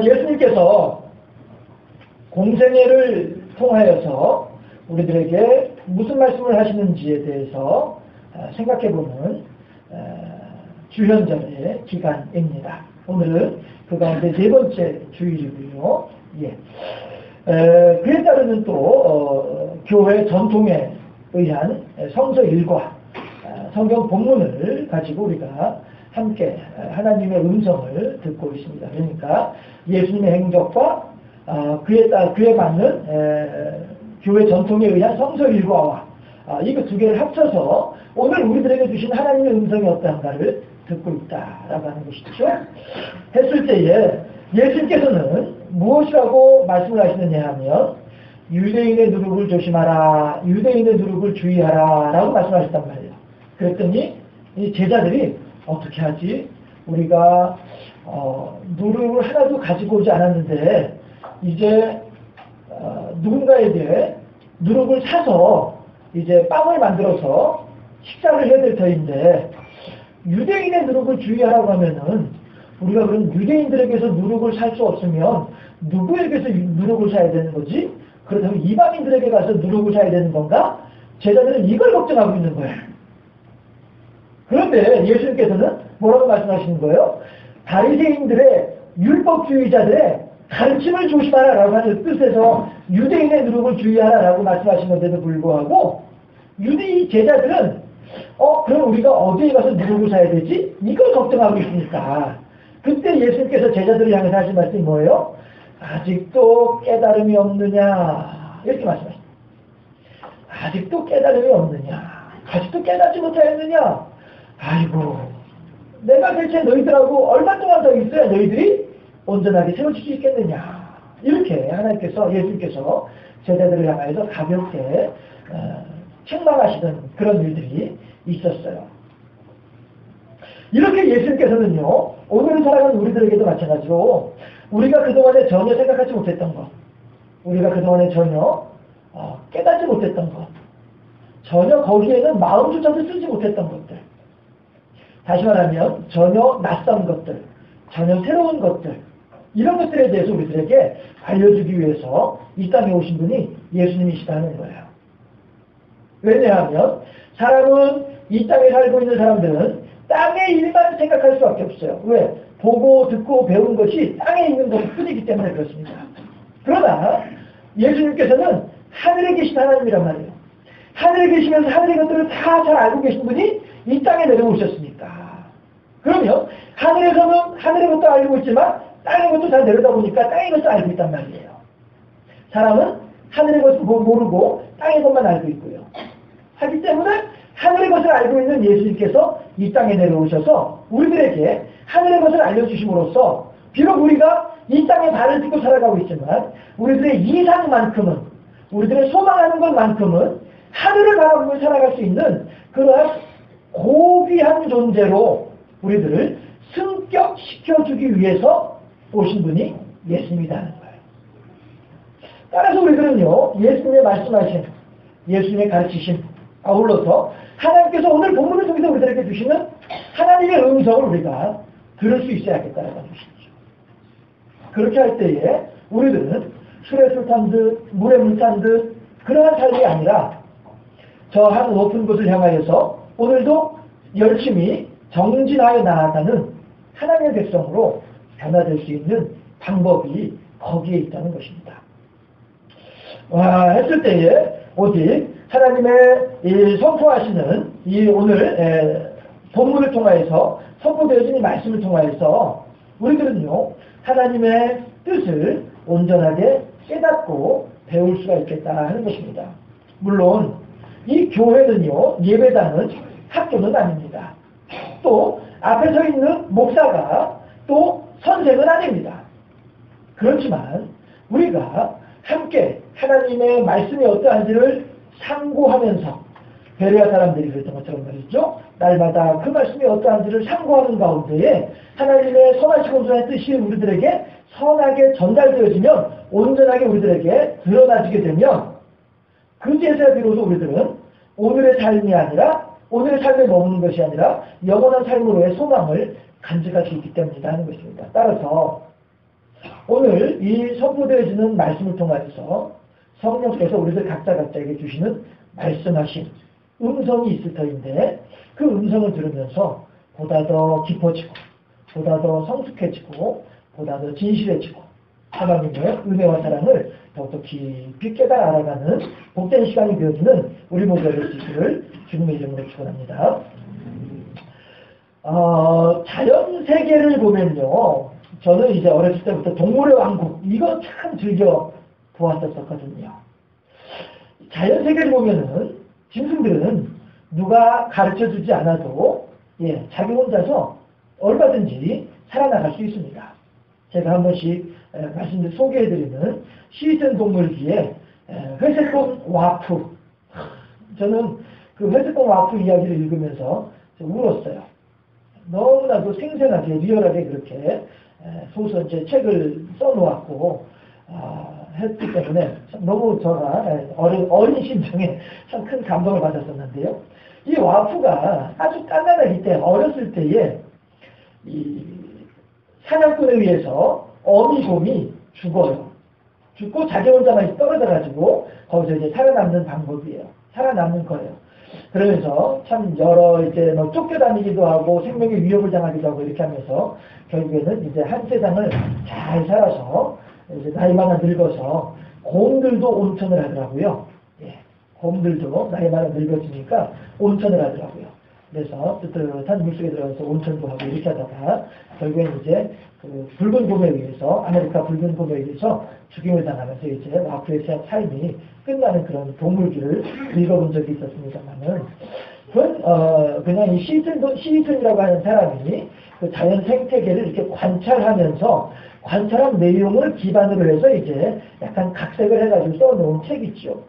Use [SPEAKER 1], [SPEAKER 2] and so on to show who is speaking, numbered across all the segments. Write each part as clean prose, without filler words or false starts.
[SPEAKER 1] 예수님께서 공생애를 통하여서 우리들에게 무슨 말씀을 하시는지에 대해서 생각해보는 주현절의 기간입니다. 오늘은 그 가운데 네 번째 주일이고요. 예. 그에 따르는 또 교회 전통에 의한 성서 일과 성경 본문을 가지고 우리가 함께 하나님의 음성을 듣고 있습니다. 그러니까 예수님의 행적과 그에 맞는 교회 전통에 의한 성서 일과와 이거 두 개를 합쳐서 오늘 우리들에게 주신 하나님의 음성이 어떠한가를 듣고 있다라고 하는 것이죠. 했을 때에 예수님께서는 무엇이라고 말씀을 하시느냐 하면 유대인의 누룩을 조심하라, 유대인의 누룩을 주의하라 라고 말씀하셨단 말이에요. 그랬더니 이 제자들이 어떻게 하지? 우리가 누룩을 하나도 가지고 오지 않았는데 이제 누군가에게 누룩을 사서 이제 빵을 만들어서 식사를 해야 될 터인데 유대인의 누룩을 주의하라고 하면은 우리가 그럼 유대인들에게서 누룩을 살 수 없으면 누구에게서 누룩을 사야 되는 거지? 그렇다면 이방인들에게 가서 누룩을 사야 되는 건가? 제자들은 이걸 걱정하고 있는 거예요. 그런데 예수님께서는 뭐라고 말씀하시는 거예요? 바리새인들의 율법주의자들의 가르침을 조심하라라고 하는 뜻에서 유대인의 누룩을 주의하라라고 말씀하신 건데도 불구하고 유대인 제자들은 그럼 우리가 어디에 가서 누룩을 사야 되지? 이걸 걱정하고 있으니까 그때 예수님께서 제자들을 향해서 하신 말씀이 뭐예요? 아직도 깨달음이 없느냐 이렇게 말씀하십니다. 아직도 깨달음이 없느냐? 아직도 깨닫지 못하였느냐? 아이고 내가 대체 너희들하고 얼마 동안 더 있어야 너희들이 온전하게 세워질 수 있겠느냐? 이렇게 하나님께서 예수님께서 제자들을 향해서 가볍게 책망하시던 그런 일들이 있었어요. 이렇게 예수님께서는요 오늘을 살아가는 우리들에게도 마찬가지로 우리가 그동안에 전혀 생각하지 못했던 것, 우리가 그동안에 전혀 깨닫지 못했던 것, 전혀 거기에는 마음조차도 쓰지 못했던 것들, 다시 말하면 전혀 낯선 것들, 전혀 새로운 것들, 이런 것들에 대해서 우리들에게 알려주기 위해서 이 땅에 오신 분이 예수님이시다는 거예요. 왜냐하면 사람은 이 땅에 살고 있는 사람들은 땅의 일만 생각할 수밖에 없어요. 왜? 보고 듣고 배운 것이 땅에 있는 것뿐이기 때문에 그렇습니다. 그러나 예수님께서는 하늘에 계신 하나님이란 말이에요. 하늘에 계시면서 하늘의 것들을 다 잘 알고 계신 분이 이 땅에 내려오셨으니까. 그러면 하늘에서는 하늘의 것도 알고 있지만 땅의 것도 잘 내려다보니까 땅의 것도 알고 있단 말이에요. 사람은 하늘의 것을 모르고 땅의 것만 알고 있고요. 하기 때문에 하늘의 것을 알고 있는 예수님께서 이 땅에 내려오셔서 우리들에게 하늘의 것을 알려주심으로써 비록 우리가 이 땅에 발을 딛고 살아가고 있지만 우리들의 이상만큼은, 우리들의 소망하는 것만큼은 하늘을 바라보며 살아갈 수 있는 그러한 고귀한 존재로 우리들을 승격시켜주기 위해서 오신 분이 예수님이라는 거예요. 따라서 우리들은요 예수님의 말씀하신, 예수님의 가르치심 아울러서 하나님께서 오늘 본문을 통해서 우리들에게 주시는 하나님의 음성을 우리가 들을 수 있어야겠다는 것이죠. 그렇게 할 때에 우리들은 술에 술 탄 듯 물에 물 탄 듯 그러한 삶이 아니라 저 한 높은 곳을 향하여서 오늘도 열심히 정진하여 나아가는 하나님의 백성으로 변화될 수 있는 방법이 거기에 있다는 것입니다. 했을 때에 오직 하나님의 이 선포하시는 이 오늘 본문을 통하여서 선포되어진 이 말씀을 통하여서 우리들은요 하나님의 뜻을 온전하게 깨닫고 배울 수가 있겠다 하는 것입니다. 물론 이 교회는요 예배당은 학교는 아닙니다. 또 앞에 서 있는 목사가 또 선생은 아닙니다. 그렇지만 우리가 함께 하나님의 말씀이 어떠한지를 상고하면서 베레아 사람들이 그랬던 것처럼 말이죠. 날마다 그 말씀이 어떠한지를 상고하는 가운데에 하나님의 선하시고 온전한 뜻이 우리들에게 선하게 전달되어지면 온전하게 우리들에게 드러나지게 되면 그제서야 비로소 우리들은 오늘의 삶이 아니라 오늘의 삶에 머무는 것이 아니라 영원한 삶으로의 소망을 간직할 수 있기 때문이다 하는 것입니다. 따라서 오늘 이 선포되어지는 말씀을 통해서 성령께서 우리들 각자에게 주시는 말씀하신 음성이 있을 터인데 그 음성을 들으면서 보다 더 깊어지고 보다 더 성숙해지고 보다 더 진실해지고 하나님의 은혜와 사랑을 더욱더 깊이 깨달아 알아가는 복된 시간이 되어지는 우리 모두가 될 수 있기를 주님의 이름으로 축원합니다. 자연 세계를 보면요, 저는 이제 어렸을 때부터 동물의 왕국 이거 참 즐겨 보았었거든요. 자연 세계를 보면은 짐승들은 누가 가르쳐주지 않아도 자기 혼자서 얼마든지 살아나갈 수 있습니다. 제가 한 번씩 소개해드리는 시즌 동물기에 회색곰 와프, 저는 그 회색곰 와프 이야기를 읽으면서 울었어요. 너무나도 생생하게 리얼하게 그렇게 소설제 책을 써놓았고 했기 때문에 너무 제가 어린 심정에 참 큰 감동을 받았었는데요. 이 와프가 아주 깐난하기 때문에 어렸을 때에 이 사냥꾼에 의해서 어미곰이 죽어요. 죽고 자기 혼자만 떨어져가지고 거기서 이제 살아남는 방법이에요. 살아남는 거예요. 그러면서 참 여러 이제 뭐 쫓겨다니기도 하고 생명의 위협을 당하기도 하고 이렇게 하면서 결국에는 이제 한 세상을 잘 살아서 이제 나이가 늙어서 곰들도 온천을 하더라고요. 곰들도 나이가 늙어지니까 온천을 하더라고요. 그래서 뜨뜻한 물속에 들어가서 온천도 하고 이렇게 하다가 결국엔 이제 그 붉은 곰에 의해서 아메리카 붉은 곰에 의해서 죽임을 당하면서 이제 와프의 삶이 끝나는 그런 동물기를 읽어본 적이 있었습니다만은 그건 그냥 이 시즌이라고 하는 사람이 그 자연 생태계를 이렇게 관찰하면서 관찰한 내용을 기반으로 해서 이제 약간 각색을 해가지고 써놓은 책이죠.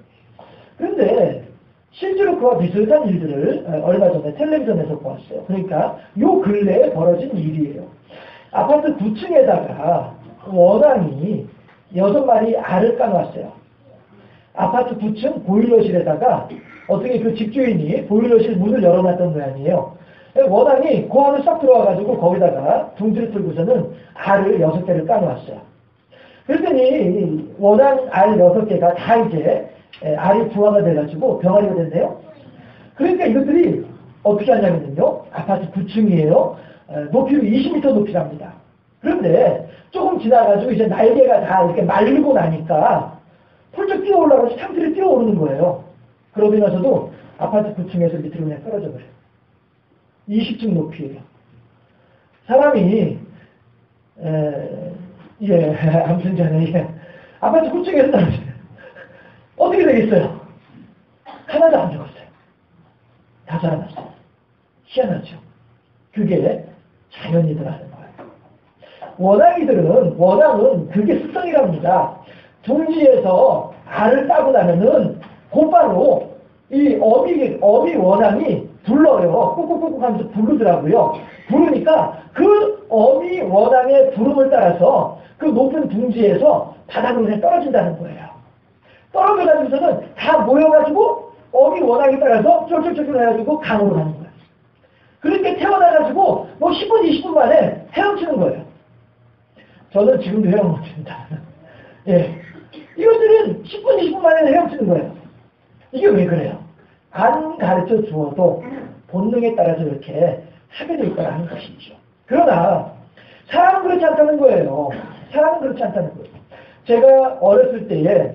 [SPEAKER 1] 그런데 실제로 그와 비슷한 일들을 얼마 전에 텔레비전에서 보았어요. 그러니까 요 근래에 벌어진 일이에요. 아파트 9층에다가 원앙이 6마리 알을 까놨어요. 아파트 9층 보일러실에다가 어떻게 그 집주인이 보일러실 문을 열어놨던 모양이에요. 원앙이 그 안에 싹 들어와가지고 거기다가 둥지를 틀고서는 알을 6개를 까놓았어요. 그랬더니 원앙 알 6개가 다 이제 알이 부화가 돼가지고 병아리가 됐네요. 그러니까 이것들이 어떻게 하냐면요, 아파트 9층이에요. 높이로 20m 높이랍니다. 그런데 조금 지나가지고 이제 날개가 다 이렇게 말리고 나니까 펄쩍 뛰어 올라가서 상태를 뛰어 오르는 거예요. 그러고 나서도 아파트 9층에서 밑으로 그냥 떨어져 버려요. 20층 높이에요. 사람이 아무튼 전에 아파트 9층에서 떨어져요. 어떻게 되겠어요? 하나도 안 죽었어요. 다 살아났어요. 희한하죠. 그게 자연이더라는 거예요. 원앙은 그게 습성이랍니다. 둥지에서 알을 따고 나면은 곧바로 이 어미 원앙이 불러요. 꾹꾹꾹꾹 하면서 부르더라고요. 부르니까 그 어미 원앙의 부름을 따라서 그 높은 둥지에서 바닥으로 그냥 떨어진다는 거예요. 떨어져가지고서는 다 모여가지고 어미 원앙에 따라서 쫄쫄쫄쫄 해가지고 강으로 가는 거예요. 그렇게 태어나가지고 뭐 10분, 20분 만에 헤엄치는 거예요. 저는 지금도 헤엄 못합니다. 이것들은 10분, 20분 만에 헤엄치는 거예요. 이게 왜 그래요? 안 가르쳐 주어도 본능에 따라서 이렇게 하게 될 거라는 것이죠. 그러나 사람은 그렇지 않다는 거예요. 사람은 그렇지 않다는 거예요. 제가 어렸을 때에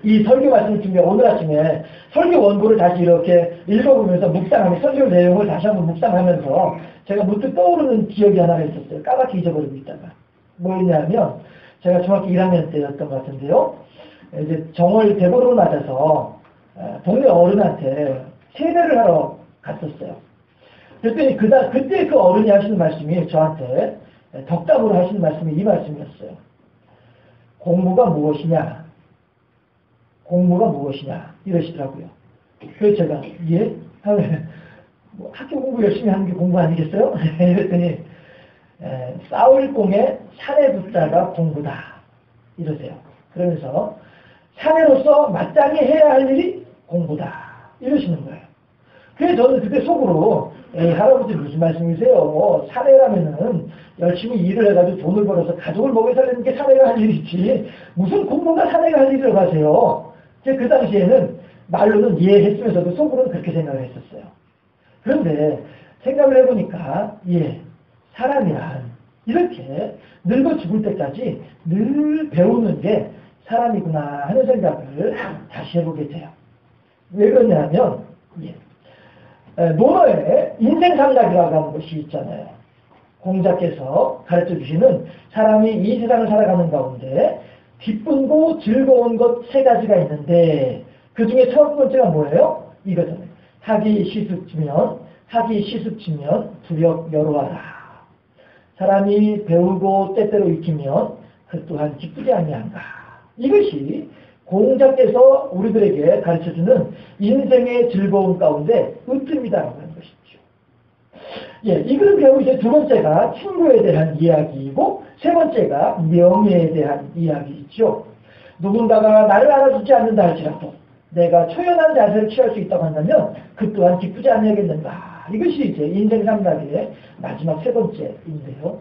[SPEAKER 1] 이 설교 말씀을 준비해 오늘 아침에 설교 원고를 다시 이렇게 읽어보면서 묵상하면서 설교 내용을 다시 한번 묵상하면서 제가 문득 떠오르는 기억이 하나가 있었어요. 까맣게 잊어버리고 있다가. 뭐였냐면 제가 중학교 1학년 때였던 것 같은데요. 이제 정월 대보름을 맞아서 동네 어른한테 세례를 하러 갔었어요. 그랬더니 그때 그 어른이 하시는 말씀이 저한테 덕담으로 하시는 말씀이 이 말씀이었어요. 공부가 무엇이냐? 공부가 무엇이냐? 이러시더라고요. 그래서 제가 뭐 학교 공부 열심히 하는 게 공부 아니겠어요? 이랬더니 싸울 공에 사내 붙자가 공부다. 이러세요. 그러면서 사내로서 마땅히 해야 할 일이 공부다. 이러시는 거예요. 그래서 저는 그때 속으로 에이 할아버지 무슨 말씀이세요? 사내라면은 열심히 일을 해가지고 돈을 벌어서 가족을 먹여 살리는 게 사내가 할 일이지 무슨 공부가 사내가 할 일이라고 하세요. 제가 그 당시에는 말로는 이해했으면서도 속으로는 그렇게 생각을 했었어요. 그런데 생각을 해보니까 사람이란 이렇게 늙어 죽을 때까지 늘 배우는 게 사람이구나 하는 생각을 다시 해보게 돼요. 왜 그러냐면 논어에 인생상락이라고 하는 것이 있잖아요. 공자께서 가르쳐주시는 사람이 이 세상을 살아가는 가운데 기쁘고 즐거운 것 세 가지가 있는데 그 중에 첫 번째가 뭐예요? 이거잖아요. 하기 시습지면 두렵 여로하라. 사람이 배우고 때때로 익히면 그 또한 기쁘지 아니한가. 이것이 공자께서 우리들에게 가르쳐주는 인생의 즐거움 가운데 으뜸이다라고 하는 것이죠. 이걸 배우고 이제 두 번째가 친구에 대한 이야기이고 세 번째가 명예에 대한 이야기이죠. 누군가가 나를 알아주지 않는다 할지라도 내가 초연한 자세를 취할 수 있다고 한다면 그 또한 기쁘지 않겠는가. 이것이 이제 인생 삼락의 마지막 세 번째인데요.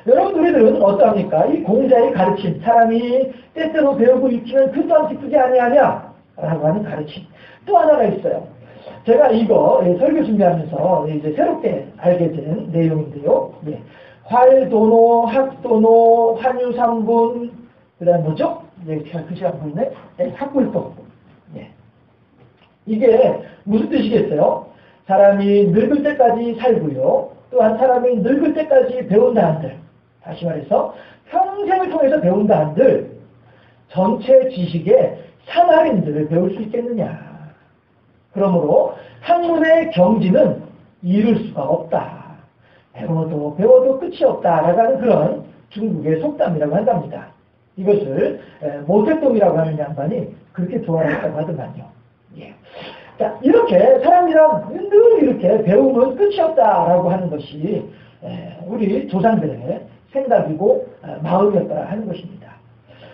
[SPEAKER 1] 여러분 우리들은 어떠합니까? 이 공자의 가르침, 사람이 때때로 배우고 익히면 그 또한 기쁘지 아니하냐 라고 하는 가르침. 또 하나가 있어요. 제가 이거 설교 준비하면서 이제 새롭게 알게 된 내용인데요. 활도노, 학도노, 환유삼분, 그 다음 뭐죠? 글씨가 안 보이네? 학불도. 이게 무슨 뜻이겠어요? 사람이 늙을 때까지 살고요. 또한 사람이 늙을 때까지 배운다 한들, 다시 말해서 평생을 통해서 배운다 한들 전체 지식의 3할인들을 배울 수 있겠느냐. 그러므로 학문의 경지는 이룰 수가 없다. 배워도 끝이 없다라고 하는 그런 중국의 속담이라고 한답니다. 이것을 모택동이라고 하는 양반이 그렇게 조언했다고 하더만요. 자, 이렇게 사람이란 늘 이렇게 배우면 끝이 없다라고 하는 것이 우리 조상들의 생각이고 마음이었다 하는 것입니다.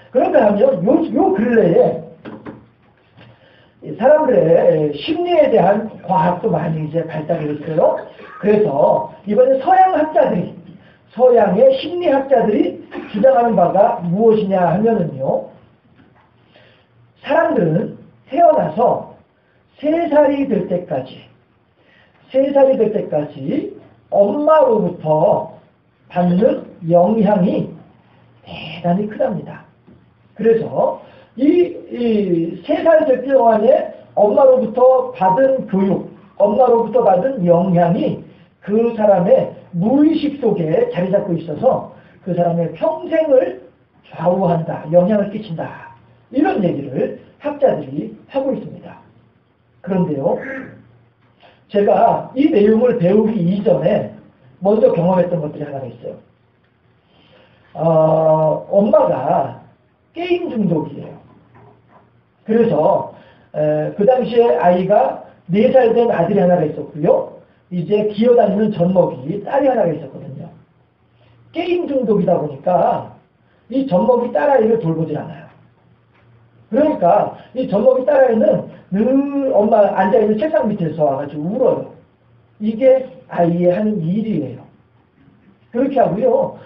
[SPEAKER 1] 그런가 하면 요 근래에 사람들의 심리에 대한 과학도 많이 이제 발달을 했어요. 그래서 이번에 서양의 심리학자들이 주장하는 바가 무엇이냐 하면은요, 사람들은 태어나서 3살이 될 때까지 엄마로부터 받는 영향이 대단히 크답니다. 그래서 이 3살 될 동안에 엄마로부터 받은 교육, 엄마로부터 받은 영향이 그 사람의 무의식 속에 자리 잡고 있어서 그 사람의 평생을 좌우한다, 영향을 끼친다. 이런 얘기를 학자들이 하고 있습니다. 그런데요, 제가 이 내용을 배우기 이전에 먼저 경험했던 것들이 하나가 있어요. 엄마가 게임 중독이에요. 그래서 그 당시에 아이가 4살 된 아들이 하나가 있었고요. 이제 기어다니는 젖먹이 딸이 하나가 있었거든요. 게임 중독이다 보니까 이 젖먹이 딸아이를 돌보질 않아요. 그러니까 이 젖먹이 딸아이는 늘 엄마 앉아있는 책상 밑에서 와가지고 울어요. 이게 아이의 하는 일이에요. 그렇게 하고요.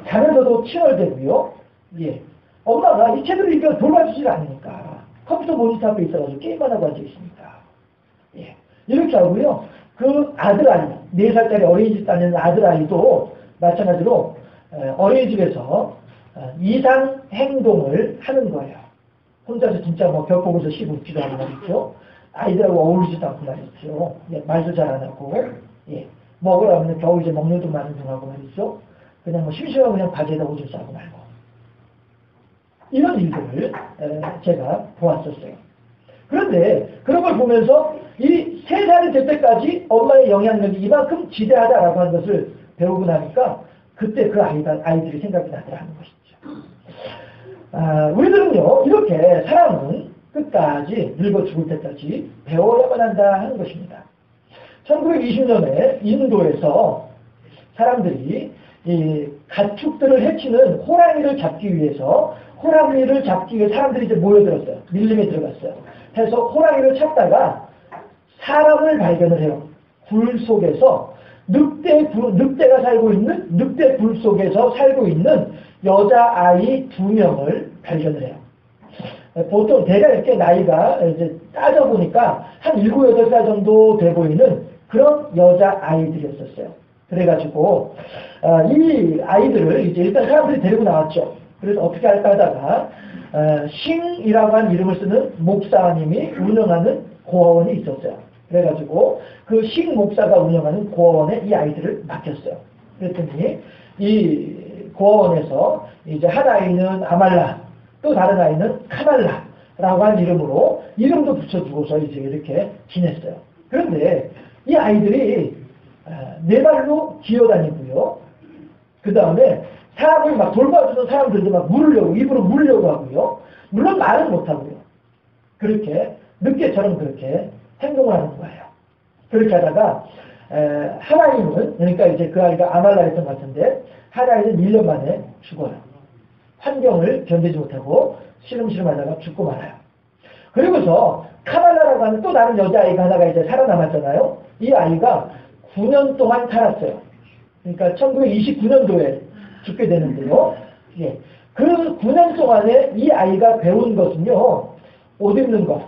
[SPEAKER 1] 자면서도 칭얼대고요. 엄마가 이 책을 읽어 돌봐주질 않으니까 컴퓨터 모니터 앞에 있어가지고 게임만 하고 앉아있으니까. 이렇게 하고요. 그 아들아이, 4살짜리 어린이집 다니는 아들아이도 마찬가지로 어린이집에서 이상 행동을 하는 거예요. 혼자서 진짜 벽 보고서 씹기도 하고 말이죠. 아이들하고 어울리지도 않고 말이죠. 말도 잘 안 하고, 먹으라면 겨우 이제 먹는 돈 많은 둥하고 말이죠. 그냥 심심하고 그냥 바지에다 오줌 싸고 말고. 이런 일들을 제가 보았었어요. 그런데 그런 걸 보면서 이 3살이 될 때까지 엄마의 영향력이 이만큼 지대하다라고 하는 것을 배우고 나니까 그때 그 아이들이 생각이 나더라는 것이죠. 우리들은요, 이렇게 사람은 끝까지 늙어 죽을 때까지 배워야만 한다 하는 것입니다. 1920년에 인도에서 사람들이 이 가축들을 해치는 호랑이를 잡기 위해서 사람들이 이제 모여들었어요. 밀림에 들어갔어요. 해서 호랑이를 찾다가 사람을 발견을 해요. 굴 속에서 늑대가 살고 있는 늑대 굴 속에서 살고 있는 여자아이 2명을 발견을 해요. 보통 대략 이렇게 나이가 이제 따져보니까 한 7, 8살 정도 돼 보이는 그런 여자아이들이었었어요. 그래가지고 이 아이들을 이제 일단 사람들이 데리고 나왔죠. 그래서 어떻게 할까 하다가 싱이라고 하는 이름을 쓰는 목사님이 운영하는 고아원이 있었어요. 그래가지고 그 싱 목사가 운영하는 고아원에 이 아이들을 맡겼어요. 그랬더니 이 고아원에서 이제 한 아이는 아말라, 또 다른 아이는 카말라라고 하는 이름으로 이름도 붙여주고서 이제 이렇게 지냈어요. 그런데 이 아이들이 네 발로 기어다니고요. 그 다음에 사람을 막 돌봐주는 사람들도 막 물으려고, 입으로 물으려고 하고요. 물론 말은 못하고요. 그렇게 늑대처럼 그렇게 행동을 하는 거예요. 그렇게 하다가 하나님은, 그러니까 이제 그 아이가 아말라였던 것 같은데 한 아이는 1년 만에 죽어요. 환경을 견디지 못하고 시름시름 하다가 죽고 말아요. 그리고서 카말라라고 하는 또 다른 여자아이가 하나가 이제 살아남았잖아요. 이 아이가 9년 동안 살았어요. 그러니까 1929년도에 죽게 되는데요. 예. 그 9년 동안에 이 아이가 배운 것은요. 옷 입는 거,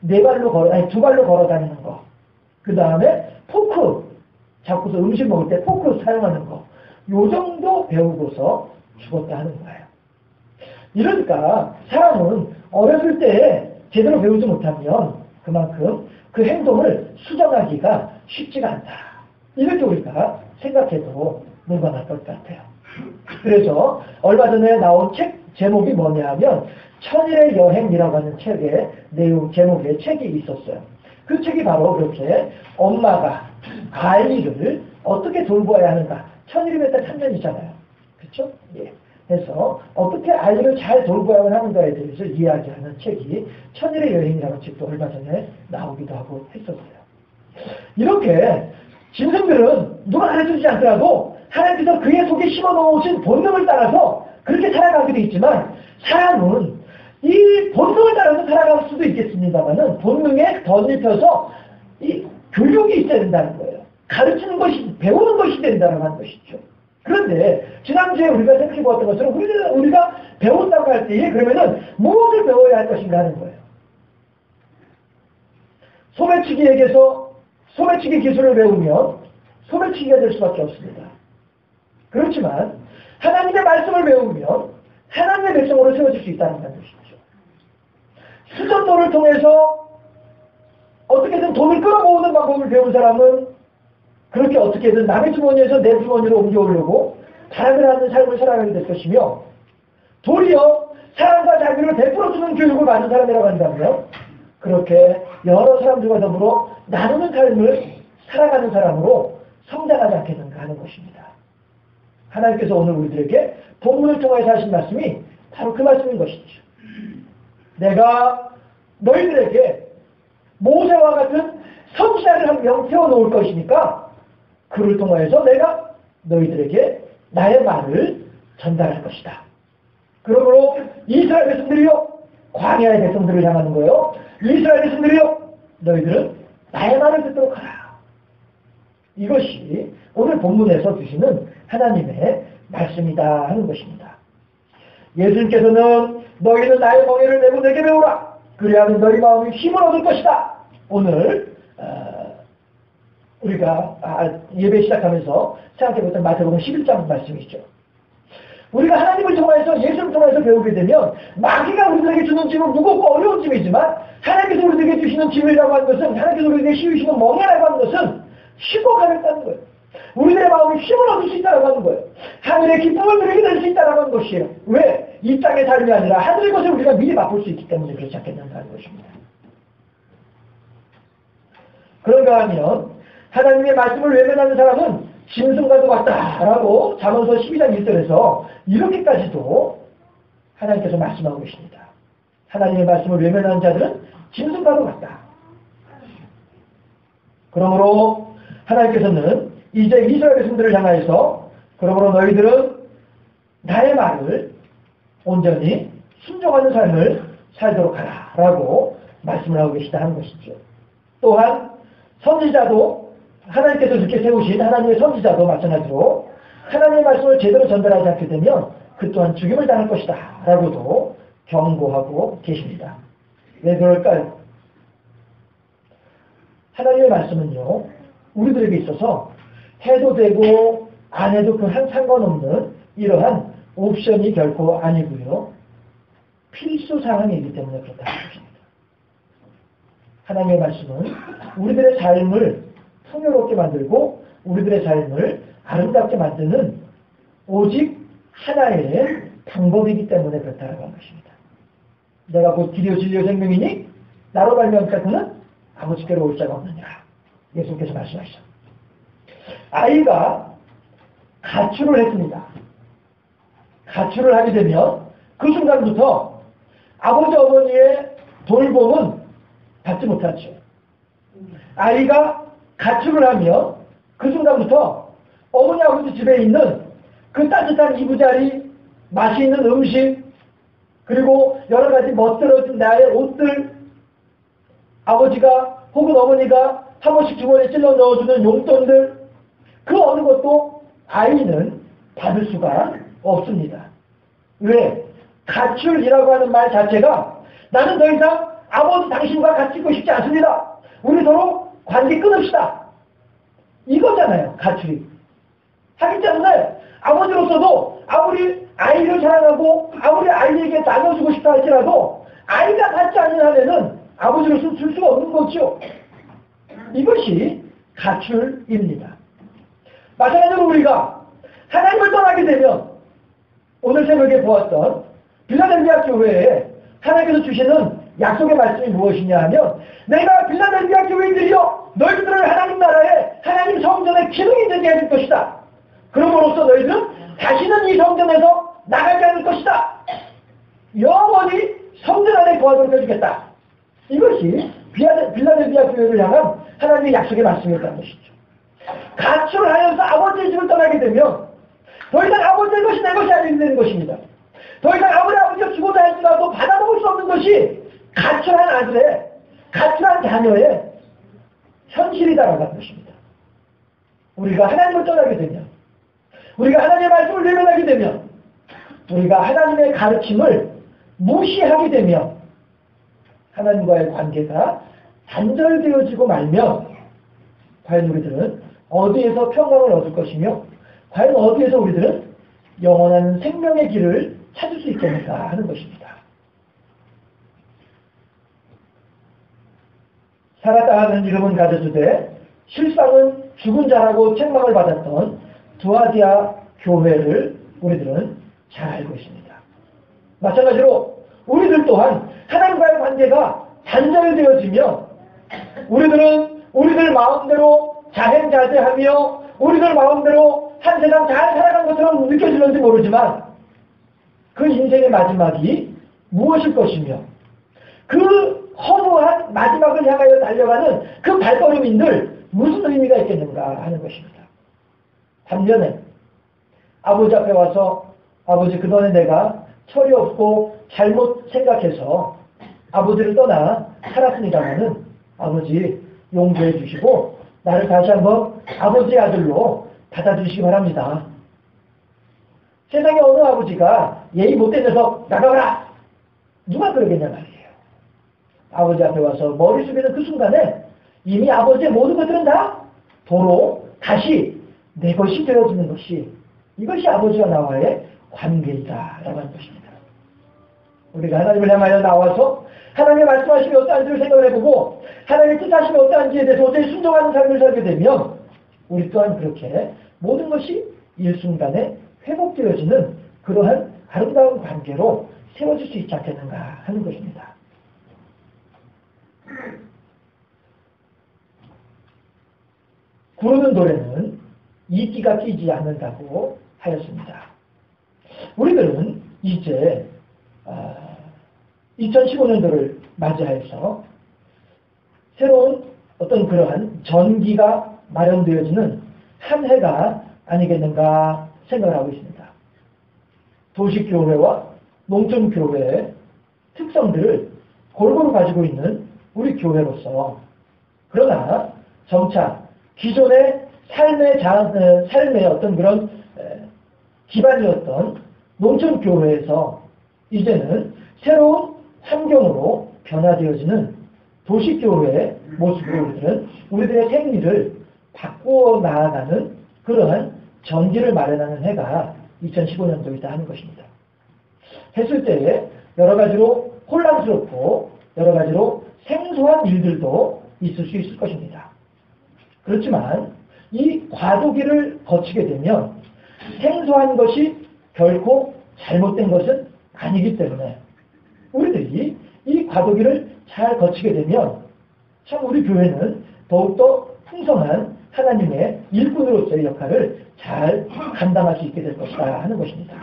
[SPEAKER 1] 두 발로 걸어 다니는 거, 그 다음에 포크, 잡고서 음식 먹을 때 포크 사용하는 거, 요 정도 배우고서 죽었다 하는 거예요. 이러니까 사람은 어렸을 때 제대로 배우지 못하면 그만큼 그 행동을 수정하기가 쉽지가 않다. 이렇게 우리가 생각해도 무방할 것 같아요. 그래서 얼마 전에 나온 책 제목이 뭐냐 하면 천일의 여행이라고 하는 책의 내용 제목의 책이 있었어요. 그 책이 바로 그렇게 엄마가 아이를 어떻게 돌보아야 하는가. 천일이면 일단 3년이잖아요. 그렇죠? 예. 그래서 어떻게 아이를 잘 돌보아야 하는가에 대해서 이야기하는 책이 천일의 여행이라는 책도 얼마 전에 나오기도 하고 했었어요. 이렇게 짐승들은 누가 가르쳐주지 않더라도 하나님께서 그의 속에 심어놓으신 본능을 따라서 그렇게 살아가게 돼 있지만 사람은 이 본능을 따라서 살아갈 수도 있겠습니다만은 본능에 덧입혀서 이 교육이 있어야 된다는 거예요. 가르치는 것이, 배우는 것이 된다는 것이죠. 그런데 지난주에 우리가 생각해 보았던 것처럼 우리가 배운다고 할 때에 그러면은 무엇을 배워야 할 것인가 하는 거예요. 소매치기에게서 소매치기 기술을 배우면 소매치기가 될 수밖에 없습니다. 그렇지만 하나님의 말씀을 배우면 하나님의 백성으로 세워질 수 있다는 것이죠. 수전도를 통해서 어떻게든 돈을 끌어모으는 방법을 배운 사람은 그렇게 어떻게든 남의 주머니에서 내 주머니로 옮겨오려고 자랑을 하는 삶을 살아가게 될 것이며 도리어 사람과 자기를 베풀어주는 교육을 받은 사람이라고 한다면 그렇게 여러 사람들과 더불어 나누는 삶을 살아가는 사람으로 성장하지 않겠는가 하는 것입니다. 하나님께서 오늘 우리들에게 본문을 통해서 하신 말씀이 바로 그 말씀인 것이죠. 내가 너희들에게 모세와 같은 선지자를 한 명 세워놓을 것이니까 그를 통해서 내가 너희들에게 나의 말을 전달할 것이다. 그러므로 이스라엘 백성들이요, 광야의 백성들을 향하는 거예요. 이스라엘 백성들이요, 너희들은 나의 말을 듣도록 하라. 이것이 오늘 본문에서 주시는 하나님의 말씀이다 하는 것입니다. 예수님께서는 너희는 나의 멍에를 내고 내게 배우라. 그리하면 너희 마음이 힘을 얻을 것이다. 오늘 우리가 예배 시작하면서 생각해보던 마태복음 11장 말씀이죠. 우리가 하나님을 통해서 예수를 통해서 배우게 되면 마귀가 우리들에게 주는 짐은 무겁고 어려운 짐이지만 하나님께서 우리들에게 주시는 짐이라고 하는 것은 하나님께서 우리에게 씌우시는 멍에라고 하는 것은 쉽고 가볍다는 거예요. 우리들의 마음이 힘을 얻을 수 있다고 하는 거예요. 하늘의 기쁨을 누리게 될 수 있다고 하는 것이에요. 왜? 이 땅의 삶이 아니라 하늘의 것을 우리가 미리 맛볼 수 있기 때문에 그렇지 않겠는가 하는 것입니다. 그런가 하면 하나님의 말씀을 외면하는 사람은 짐승과도 같다라고 잠언서 12장 1절에서 이렇게까지도 하나님께서 말씀하고 계십니다. 하나님의 말씀을 외면하는 자들은 짐승과도 같다. 그러므로 하나님께서는 이제 이스라엘 백성들을 향하여서 그러므로 너희들은 나의 말을 온전히 순종하는 삶을 살도록 하라 라고 말씀을 하고 계시다 하는 것이죠. 또한 선지자도 하나님께서 이렇게 세우신 하나님의 선지자도 마찬가지로 하나님의 말씀을 제대로 전달하지 않게 되면 그 또한 죽임을 당할 것이다 라고도 경고하고 계십니다. 왜 그럴까요? 하나님의 말씀은요, 우리들에게 있어서 해도 되고 안 해도 그 한 상관없는 이러한 옵션이 결코 아니고요, 필수 사항이기 때문에 그렇다는 것입니다. 하나님의 말씀은 우리들의 삶을 풍요롭게 만들고 우리들의 삶을 아름답게 만드는 오직 하나의 방법이기 때문에 그렇다고 한 것입니다. 내가 곧 길이요 진리요 생명이니 나로 말미암아 그는 아버지께로 올 자가 없느니라. 예수님께서 말씀하시죠. 아이가 가출을 했습니다. 가출을 하게 되면 그 순간부터 아버지 어머니의 돌봄은 받지 못하죠. 아이가 가출을 하면 그 순간부터 어머니 아버지 집에 있는 그 따뜻한 이부자리, 맛있는 음식, 그리고 여러 가지 멋들어진 나의 옷들, 아버지가 혹은 어머니가 한 번씩 주머니에 찔러 넣어주는 용돈들, 그 어느 것도 아이는 받을 수가 없습니다. 왜? 가출이라고 하는 말 자체가 나는 더 이상 아버지 당신과 같이 있고 싶지 않습니다. 우리 서로 관계 끊읍시다. 이거잖아요, 가출이. 하기 때문에 아버지로서도 아무리 아이를 사랑하고 아무리 아이에게 나눠주고 싶다 할지라도 아이가 갖지 않는 한에는 아버지로서 줄 수가 없는 거죠. 이것이 가출입니다. 마찬가지로 우리가 하나님을 떠나게 되면 오늘 새벽에 보았던 빌라델비아 교회에 하나님께서 주시는 약속의 말씀이 무엇이냐 하면 내가 빌라델비아 교회인들이여 너희들을 하나님 나라에 하나님 성전의 기둥이 되게 해줄 것이다. 그러므로써 너희들은 다시는 이 성전에서 나가지 않을 것이다. 영원히 성전 안에 거하도록 해주겠다. 이것이 빌라델비아 교회를 향한 하나님의 약속의 말씀이었다는 것이죠. 가출을 하여서 아버지의 집을 떠나게 되면 더 이상 아버지의 것이 내 것이 아니게 되는 것입니다. 더 이상 아무리 아버지가 죽어다 할지라도 받아먹을 수 없는 것이 가출한 아들의, 가출한 자녀의 현실이다라고 하는 것입니다. 우리가 하나님을 떠나게 되면, 우리가 하나님의 말씀을 외면하게 되면, 우리가 하나님의 가르침을 무시하게 되면 하나님과의 관계가 단절되어지고 말면 과연 우리들은 어디에서 평강을 얻을 것이며 과연 어디에서 우리들은 영원한 생명의 길을 찾을 수 있겠는가 하는 것입니다. 살았다 하는 이름은 가져주되 실상은 죽은 자라고 책망을 받았던 두아디아 교회를 우리들은 잘 알고 있습니다. 마찬가지로 우리들 또한 하나님과의 관계가 단절되어지며 우리들은 우리들 마음대로 자행자재하며 우리들 마음대로 한 세상 잘 살아간 것처럼 느껴지는지 모르지만 그 인생의 마지막이 무엇일 것이며 그 허무한 마지막을 향하여 달려가는 그 발걸음인들 무슨 의미가 있겠는가 하는 것입니다. 반면에 아버지 앞에 와서 아버지 그동안에 내가 철이 없고 잘못 생각해서 아버지를 떠나 살았습니다마는 아버지 용서해 주시고 나를 다시 한번 아버지의 아들로 받아주시기 바랍니다. 세상에 어느 아버지가 예의 못된 녀석 나가라 누가 그러겠냐 말이에요. 아버지 앞에 와서 머리 숙이는 그 순간에 이미 아버지의 모든 것들은 다 도로 다시 내 것이 되어지는 것이 이것이 아버지와 나와의 관계이다라고 하는 것입니다. 우리가 하나님을 향하여 나와서 하나님의 말씀하심이 어떠한지를 생각을 해보고 하나님의 뜻하심이 어떠한지에 대해서 어떻게 순종하는 삶을 살게 되면 우리 또한 그렇게 모든 것이 일순간에 회복되어지는 그러한 아름다운 관계로 세워질 수 있지 않겠는가 하는 것입니다. 구르는 돌에는 이끼가 끼지 않는다고 하였습니다. 우리들은 이제 2015년도를 맞이하여서 새로운 어떤 그러한 전기가 마련되어지는 한 해가 아니겠는가 생각을 하고 있습니다. 도시교회와 농촌교회의 특성들을 골고루 가지고 있는 우리 교회로서 그러나 점차 기존의 삶의 어떤 그런 기반이었던 농촌교회에서 이제는 새로운 환경으로 변화되어지는 도시교회의 모습으로 우리들의 생리를 바꾸어 나아가는 그러한 전기를 마련하는 해가 2015년도이다 하는 것입니다. 했을 때에 여러 가지로 혼란스럽고 여러 가지로 생소한 일들도 있을 수 있을 것입니다. 그렇지만 이 과도기를 거치게 되면 생소한 것이 결코 잘못된 것은 아니기 때문에 우리들이 이 과도기를 잘 거치게 되면 참 우리 교회는 더욱더 풍성한 하나님의 일꾼으로서의 역할을 잘 감당할 수 있게 될 것이다 하는 것입니다.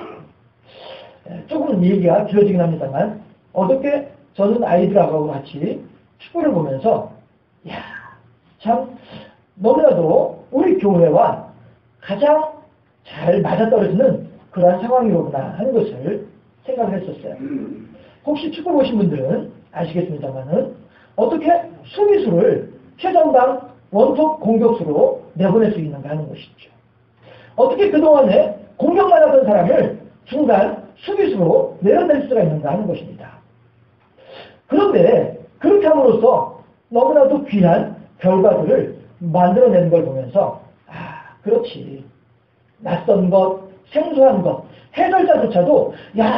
[SPEAKER 1] 조금 얘기가 길어지긴 합니다만 어저께 저는 아이들하고 같이 축구를 보면서 참 너무나도 우리 교회와 가장 잘 맞아떨어지는 그러한 상황이로구나 하는 것을 생각을 했었어요. 혹시 축구 보신 분들은 아시겠습니다만은 어떻게 수비수를 최전방 원톱 공격수로 내보낼 수 있는가 하는 것이죠. 어떻게 그동안에 공격만 하던 사람을 중간 수비수로 내려낼 수가 있는가 하는 것입니다. 그런데 그렇게 함으로써 너무나도 귀한 결과들을 만들어내는 걸 보면서 그렇지. 낯선 것, 생소한 것, 해설자조차도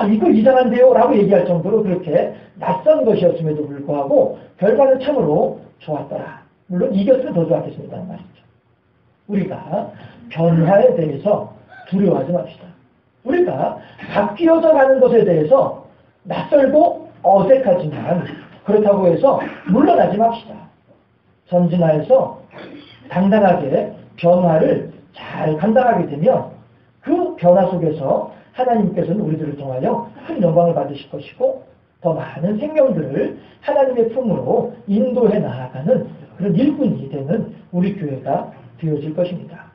[SPEAKER 1] 이거 이상한데요 라고 얘기할 정도로 그렇게 낯선 것이었음에도 불구하고 결과는 참으로 좋았더라. 물론 이겼으면 더 좋았겠습니다만 말이죠. 우리가 변화에 대해서 두려워하지 맙시다. 우리가 바뀌어져 가는 것에 대해서 낯설고 어색하지만 그렇다고 해서 물러나지 맙시다. 전진하여서 당당하게 변화를 잘 감당하게 되면 그 변화 속에서 하나님께서는 우리들을 통하여 큰 영광을 받으실 것이고 더 많은 생명들을 하나님의 품으로 인도해 나아가는 그런 일꾼이 되는 우리 교회가 되어질 것입니다.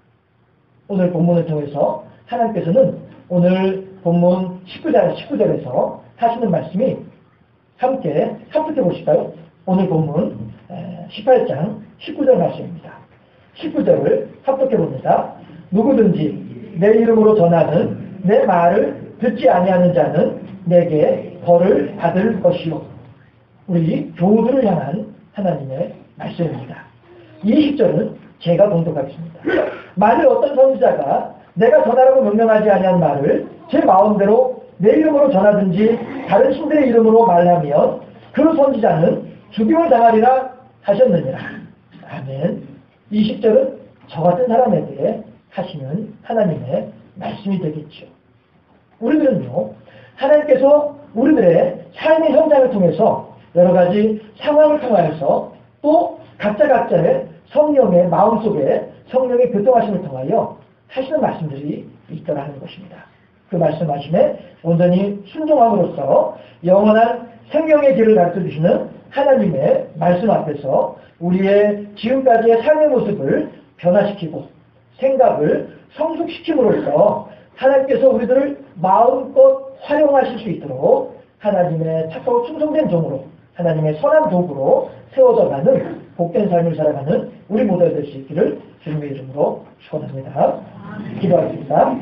[SPEAKER 1] 오늘 본문을 통해서 하나님께서는 오늘 본문 19절에서 하시는 말씀이 함께 합독해 보실까요? 오늘 본문 18장 19절 말씀입니다. 19절을 합독해 봅니다. 누구든지 내 이름으로 전하는 내 말을 듣지 아니하는 자는 내게 벌을 받을 것이요. 우리 교우들을 향한 하나님의 말씀입니다. 20절은 제가 봉독하겠습니다. 만일 어떤 선지자가 내가 전하라고 명령하지 아니한 말을 제 마음대로 내 이름으로 전하든지 다른 신들의 이름으로 말하면 그 선지자는 죽임을 당하리라 하셨느니라. 아멘. 20절은 저 같은 사람에게 하시는 하나님의 말씀이 되겠죠. 우리들은요, 하나님께서 우리들의 삶의 현장을 통해서 여러 가지 상황을 통하여서 또 각자의 성령의 마음속에 성령의 교통하심을 통하여 하시는 말씀들이 있더라는 것입니다. 그 말씀하심에 온전히 순종함으로써 영원한 생명의 길을 가르쳐 주시는 하나님의 말씀 앞에서 우리의 지금까지의 삶의 모습을 변화시키고 생각을 성숙시킴으로써 하나님께서 우리들을 마음껏 활용하실 수 있도록 하나님의 착하고 충성된 종으로 하나님의 선한 도구로 세워져가는 복된 삶을 살아가는 우리 모두가 될 수 있기를 주님의 이름으로 축원합니다. 기도하겠습니다.